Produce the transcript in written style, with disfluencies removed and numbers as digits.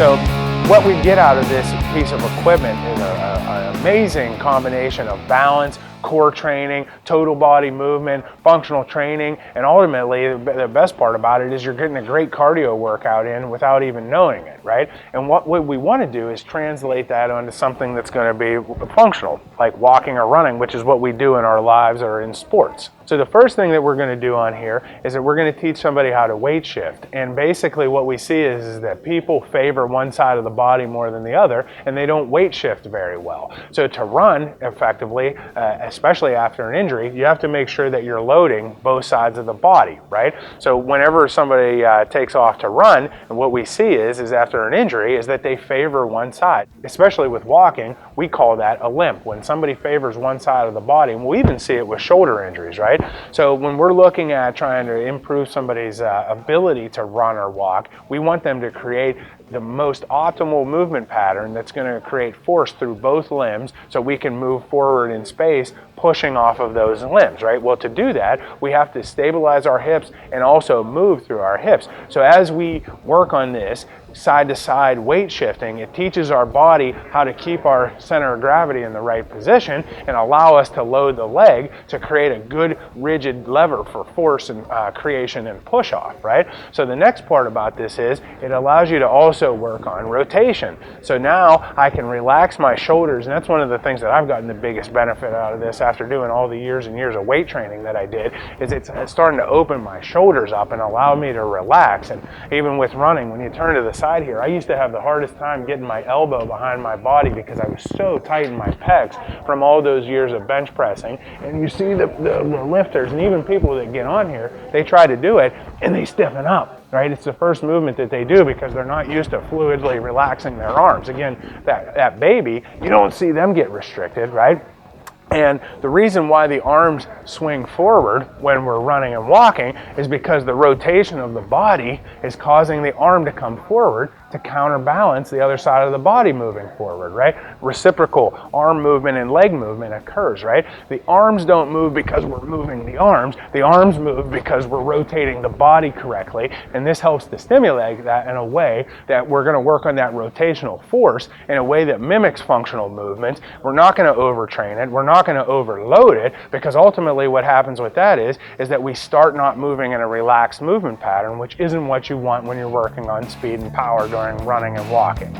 So what we get out of this piece of equipment is an amazing combination of balance, core training, total body movement, functional training, and ultimately the best part about it is you're getting a great cardio workout in without even knowing it, right? And what we want to do is translate that onto something that's going to be functional, like walking or running, which is what we do in our lives or in sports. So the first thing that we're going to do on here is that we're going to teach somebody how to weight shift. And basically what we see is that people favor one side of the body more than the other, and they don't weight shift very well. So to run effectively, especially after an injury, you have to make sure that you're loading both sides of the body, right? So whenever somebody takes off to run, and what we see is after an injury is that they favor one side. Especially with walking, we call that a limp. When somebody favors one side of the body, and we even see it with shoulder injuries, right? So when we're looking at trying to improve somebody's ability to run or walk, we want them to create the most optimal movement pattern that's going to create force through both limbs so we can move forward in space pushing off of those limbs, right? Well, to do that, we have to stabilize our hips and also move through our hips. So as we work on this side-to-side weight shifting, it teaches our body how to keep our center of gravity in the right position and allow us to load the leg to create a good rigid lever for force and creation and push off, right? So the next part about this is it allows you to also work on rotation. So now I can relax my shoulders, and that's one of the things that I've gotten the biggest benefit out of this after doing all the years and years of weight training that I did, is it's starting to open my shoulders up and allow me to relax. And even with running, when you turn to the side here, I used to have the hardest time getting my elbow behind my body because I was so tight in my pecs from all those years of bench pressing. And you see the lifters and even people that get on here, they try to do it and they stiffen up. Right? It's the first movement that they do because they're not used to fluidly relaxing their arms. Again, that baby, you don't see them get restricted, right? And the reason why the arms swing forward when we're running and walking is because the rotation of the body is causing the arm to come forward to counterbalance the other side of the body moving forward, right? Reciprocal arm movement and leg movement occurs, right? The arms don't move because we're moving the arms move because we're rotating the body correctly, and this helps to stimulate that in a way that we're going to work on that rotational force in a way that mimics functional movements. We're not going to overtrain it, we're not going to overload it, because ultimately what happens with that is that we start not moving in a relaxed movement pattern, which isn't what you want when you're working on speed and power during running and walking.